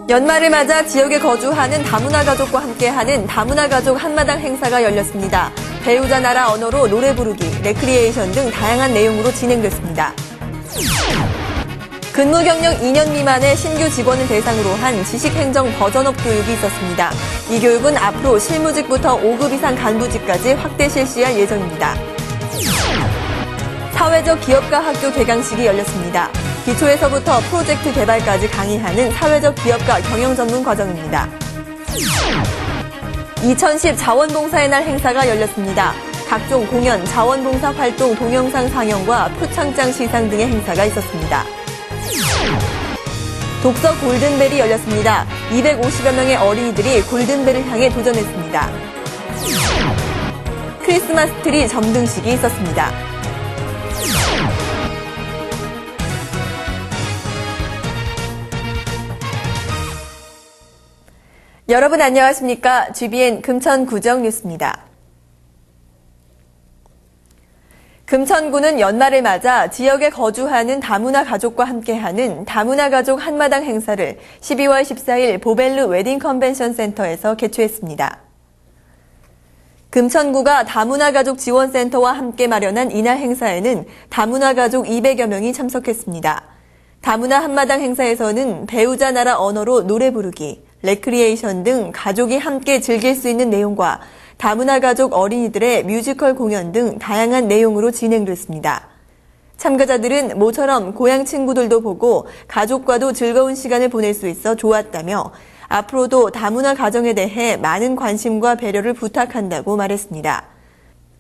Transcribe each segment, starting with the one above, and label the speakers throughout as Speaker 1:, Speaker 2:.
Speaker 1: 연말을 맞아 지역에 거주하는 다문화 가족과 함께하는 다문화 가족 한마당 행사가 열렸습니다. 배우자 나라 언어로 노래 부르기, 레크리에이션 등 다양한 내용으로 진행됐습니다. 근무 경력 2년 미만의 신규 직원을 대상으로 한 지식행정 버전업 교육이 있었습니다. 이 교육은 앞으로 실무직부터 5급 이상 간부직까지 확대 실시할 예정입니다. 사회적 기업가 학교 개강식이 열렸습니다. 기초에서부터 프로젝트 개발까지 강의하는 사회적 기업가 경영 전문 과정입니다. 2010 자원봉사의 날 행사가 열렸습니다. 각종 공연, 자원봉사 활동 동영상 상영과 표창장 시상 등의 행사가 있었습니다. 독서 골든벨이 열렸습니다. 250여 명의 어린이들이 골든벨을 향해 도전했습니다. 크리스마스 트리 점등식이 있었습니다. 여러분 안녕하십니까? GBN 금천구정 뉴스입니다. 금천구는 연말을 맞아 지역에 거주하는 다문화 가족과 함께하는 다문화 가족 한마당 행사를 12월 14일 보벨르 웨딩 컨벤션 센터에서 개최했습니다. 금천구가 다문화 가족 지원센터와 함께 마련한 이날 행사에는 다문화 가족 200여 명이 참석했습니다. 다문화 한마당 행사에서는 배우자 나라 언어로 노래 부르기, 레크리에이션 등 가족이 함께 즐길 수 있는 내용과 다문화 가족 어린이들의 뮤지컬 공연 등 다양한 내용으로 진행됐습니다. 참가자들은 모처럼 고향 친구들도 보고 가족과도 즐거운 시간을 보낼 수 있어 좋았다며 앞으로도 다문화 가정에 대해 많은 관심과 배려를 부탁한다고 말했습니다.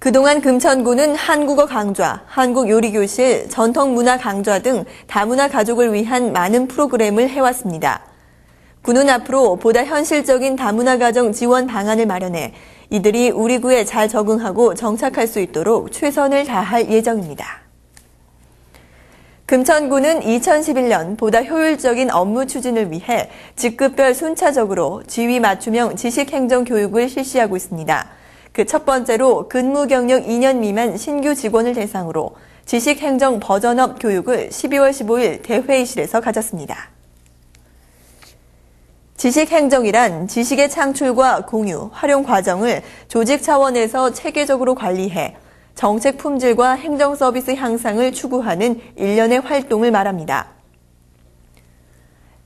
Speaker 1: 그동안 금천구는 한국어 강좌, 한국 요리교실, 전통문화 강좌 등 다문화 가족을 위한 많은 프로그램을 해왔습니다. 구는 앞으로 보다 현실적인 다문화 가정 지원 방안을 마련해 이들이 우리 구에 잘 적응하고 정착할 수 있도록 최선을 다할 예정입니다. 금천구는 2011년 보다 효율적인 업무 추진을 위해 직급별 순차적으로 지위 맞춤형 지식행정 교육을 실시하고 있습니다. 그 첫 번째로 근무 경력 2년 미만 신규 직원을 대상으로 지식행정 버전업 교육을 12월 15일 대회의실에서 가졌습니다. 지식행정이란 지식의 창출과 공유, 활용 과정을 조직 차원에서 체계적으로 관리해 정책 품질과 행정 서비스 향상을 추구하는 일련의 활동을 말합니다.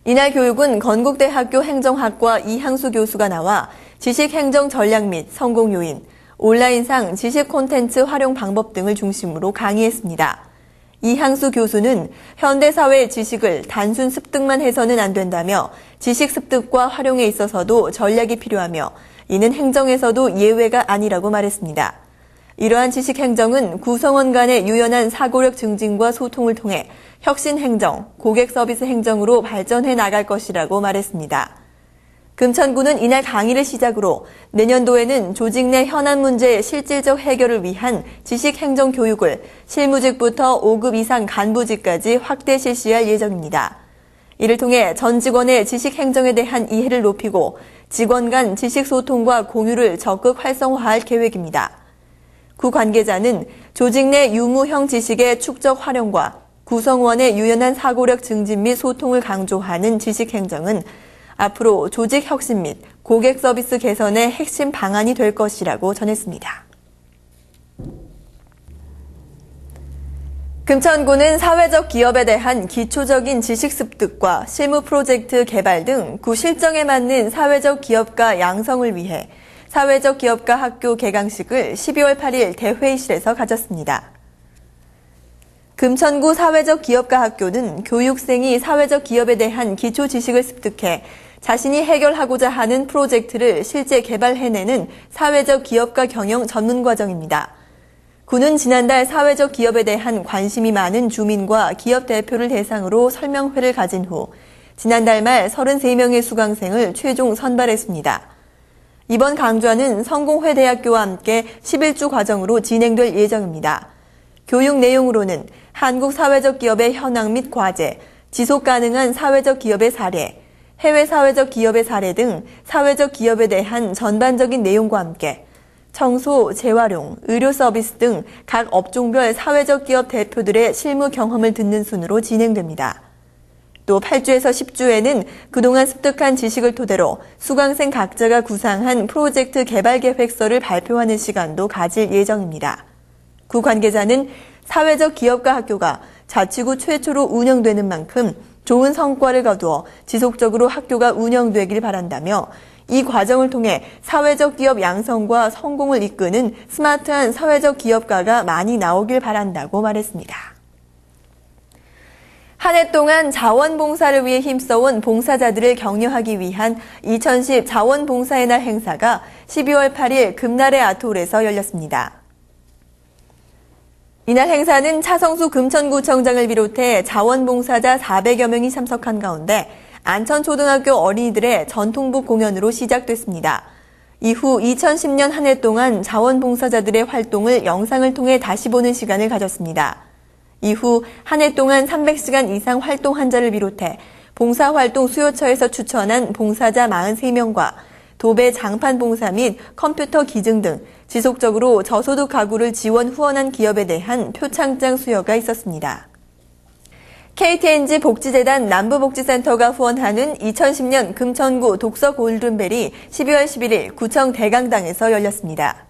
Speaker 1: 이날 교육은 건국대학교 행정학과 이항수 교수가 나와 지식행정 전략 및 성공 요인, 온라인상 지식 콘텐츠 활용 방법 등을 중심으로 강의했습니다. 이항수 교수는 현대사회의 지식을 단순 습득만 해서는 안 된다며 지식 습득과 활용에 있어서도 전략이 필요하며 이는 행정에서도 예외가 아니라고 말했습니다. 이러한 지식행정은 구성원 간의 유연한 사고력 증진과 소통을 통해 혁신행정, 고객서비스 행정으로 발전해 나갈 것이라고 말했습니다. 금천구는 이날 강의를 시작으로 내년도에는 조직 내 현안 문제의 실질적 해결을 위한 지식행정 교육을 실무직부터 5급 이상 간부직까지 확대 실시할 예정입니다. 이를 통해 전 직원의 지식행정에 대한 이해를 높이고 직원 간 지식소통과 공유를 적극 활성화할 계획입니다. 구 관계자는 조직 내 유무형 지식의 축적 활용과 구성원의 유연한 사고력 증진 및 소통을 강조하는 지식행정은 앞으로 조직 혁신 및 고객 서비스 개선의 핵심 방안이 될 것이라고 전했습니다. 금천구는 사회적 기업에 대한 기초적인 지식 습득과 실무 프로젝트 개발 등 구 실정에 맞는 사회적 기업가 양성을 위해 사회적 기업가 학교 개강식을 12월 8일 대회의실에서 가졌습니다. 금천구 사회적 기업가 학교는 교육생이 사회적 기업에 대한 기초 지식을 습득해 자신이 해결하고자 하는 프로젝트를 실제 개발해내는 사회적 기업가 경영 전문 과정입니다. 구는 지난달 사회적 기업에 대한 관심이 많은 주민과 기업 대표를 대상으로 설명회를 가진 후 지난달 말 33명의 수강생을 최종 선발했습니다. 이번 강좌는 성공회대학교와 함께 11주 과정으로 진행될 예정입니다. 교육 내용으로는 한국 사회적 기업의 현황 및 과제, 지속 가능한 사회적 기업의 사례, 해외 사회적 기업의 사례 등 사회적 기업에 대한 전반적인 내용과 함께 청소, 재활용, 의료 서비스 등 각 업종별 사회적 기업 대표들의 실무 경험을 듣는 순으로 진행됩니다. 또 8주에서 10주에는 그동안 습득한 지식을 토대로 수강생 각자가 구상한 프로젝트 개발 계획서를 발표하는 시간도 가질 예정입니다. 구 관계자는 사회적 기업가 학교가 자치구 최초로 운영되는 만큼 좋은 성과를 거두어 지속적으로 학교가 운영되길 바란다며 이 과정을 통해 사회적 기업 양성과 성공을 이끄는 스마트한 사회적 기업가가 많이 나오길 바란다고 말했습니다. 한 해 동안 자원봉사를 위해 힘써온 봉사자들을 격려하기 위한 2010 자원봉사의 날 행사가 12월 8일 금날의 아트홀에서 열렸습니다. 이날 행사는 차성수 금천구청장을 비롯해 자원봉사자 400여 명이 참석한 가운데 안천초등학교 어린이들의 전통북 공연으로 시작됐습니다. 이후 2010년 한 해 동안 자원봉사자들의 활동을 영상을 통해 다시 보는 시간을 가졌습니다. 이후 한 해 동안 300시간 이상 활동한 자를 비롯해 봉사활동 수요처에서 추천한 봉사자 43명과 도배 장판 봉사 및 컴퓨터 기증 등 지속적으로 저소득 가구를 지원 후원한 기업에 대한 표창장 수여가 있었습니다. KTNG 복지재단 남부복지센터가 후원하는 2010년 금천구 독서 골든벨이 12월 11일 구청 대강당에서 열렸습니다.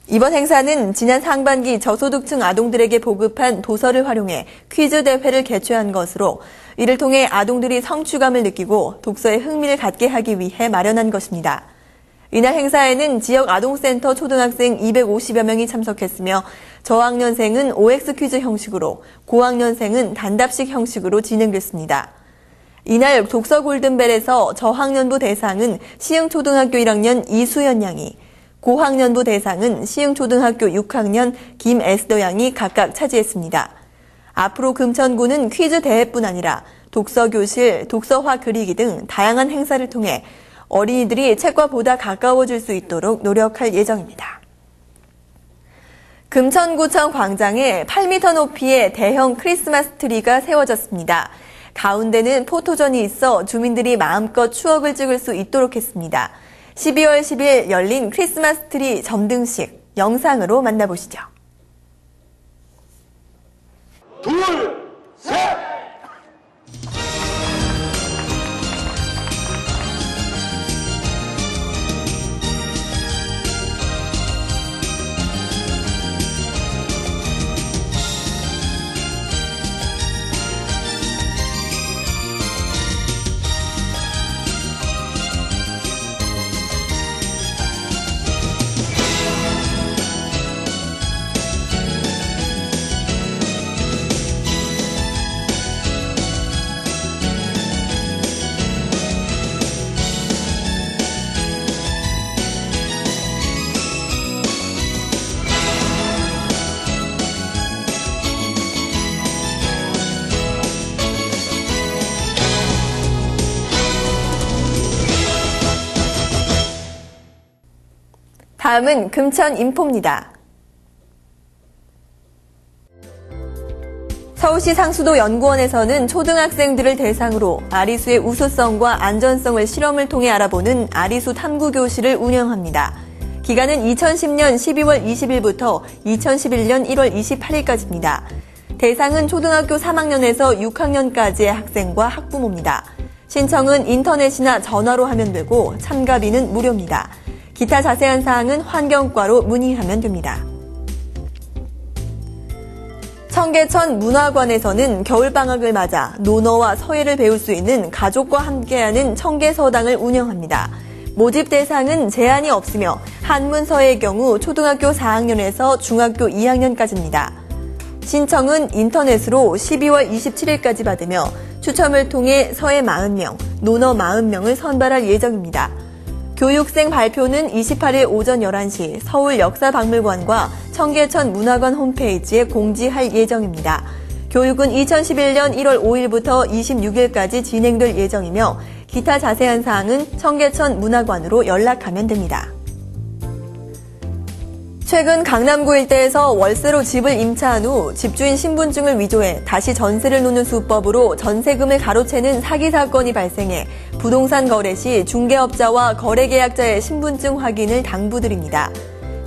Speaker 1: 이번 행사는 지난 상반기 저소득층 아동들에게 보급한 도서를 활용해 퀴즈 대회를 개최한 것으로 이를 통해 아동들이 성취감을 느끼고 독서에 흥미를 갖게 하기 위해 마련한 것입니다. 이날 행사에는 지역 아동센터 초등학생 250여 명이 참석했으며 저학년생은 OX 퀴즈 형식으로, 고학년생은 단답식 형식으로 진행됐습니다. 이날 독서 골든벨에서 저학년부 대상은 시흥초등학교 1학년 이수연 양이, 고학년부 대상은 시흥초등학교 6학년 김에스더 양이 각각 차지했습니다. 앞으로 금천구는 퀴즈 대회뿐 아니라 독서교실, 독서화 그리기 등 다양한 행사를 통해 어린이들이 책과 보다 가까워질 수 있도록 노력할 예정입니다. 금천구청 광장에 8m 높이의 대형 크리스마스 트리가 세워졌습니다. 가운데는 포토존이 있어 주민들이 마음껏 추억을 찍을 수 있도록 했습니다. 12월 10일 열린 크리스마스 트리 점등식 영상으로 만나보시죠.
Speaker 2: 둘, 셋!
Speaker 1: 다음은 금천 인포입니다. 서울시 상수도 연구원에서는 초등학생들을 대상으로 아리수의 우수성과 안전성을 실험을 통해 알아보는 아리수 탐구 교실을 운영합니다. 기간은 2010년 12월 20일부터 2011년 1월 28일까지입니다. 대상은 초등학교 3학년에서 6학년까지의 학생과 학부모입니다. 신청은 인터넷이나 전화로 하면 되고 참가비는 무료입니다. 기타 자세한 사항은 환경과로 문의하면 됩니다. 청계천 문화관에서는 겨울방학을 맞아 논어와 서예를 배울 수 있는 가족과 함께하는 청계서당을 운영합니다. 모집 대상은 제한이 없으며 한문서의 경우 초등학교 4학년에서 중학교 2학년까지입니다. 신청은 인터넷으로 12월 27일까지 받으며 추첨을 통해 서예 40명, 논어 40명을 선발할 예정입니다. 교육생 발표는 28일 오전 11시 서울역사박물관과 청계천 문화관 홈페이지에 공지할 예정입니다. 교육은 2011년 1월 5일부터 26일까지 진행될 예정이며 기타 자세한 사항은 청계천 문화관으로 연락하면 됩니다. 최근 강남구 일대에서 월세로 집을 임차한 후 집주인 신분증을 위조해 다시 전세를 놓는 수법으로 전세금을 가로채는 사기 사건이 발생해 부동산 거래 시 중개업자와 거래계약자의 신분증 확인을 당부드립니다.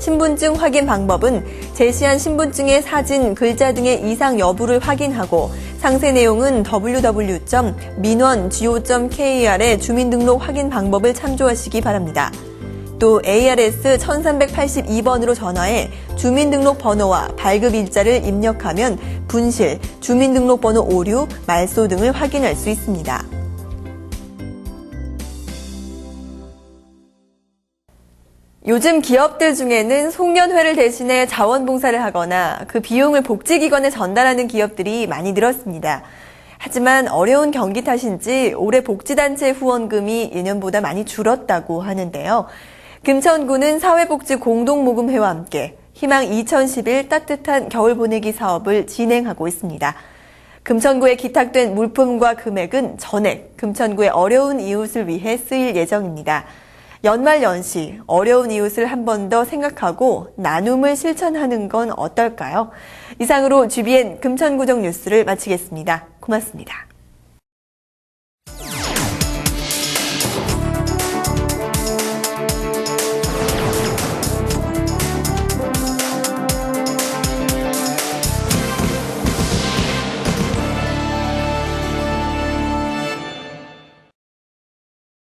Speaker 1: 신분증 확인 방법은 제시한 신분증의 사진, 글자 등의 이상 여부를 확인하고 상세 내용은 www.민원.go.kr의 주민등록 확인 방법을 참조하시기 바랍니다. 또 ARS 1382번으로 전화해 주민등록번호와 발급일자를 입력하면 분실, 주민등록번호 오류, 말소 등을 확인할 수 있습니다. 요즘 기업들 중에는 송년회를 대신해 자원봉사를 하거나 그 비용을 복지기관에 전달하는 기업들이 많이 늘었습니다. 하지만 어려운 경기 탓인지 올해 복지단체 후원금이 예년보다 많이 줄었다고 하는데요. 금천구는 사회복지 공동모금회와 함께 희망 2011 따뜻한 겨울 보내기 사업을 진행하고 있습니다. 금천구에 기탁된 물품과 금액은 전액 금천구의 어려운 이웃을 위해 쓰일 예정입니다. 연말연시 어려운 이웃을 한 번 더 생각하고 나눔을 실천하는 건 어떨까요? 이상으로 GBN 금천구정 뉴스를 마치겠습니다. 고맙습니다.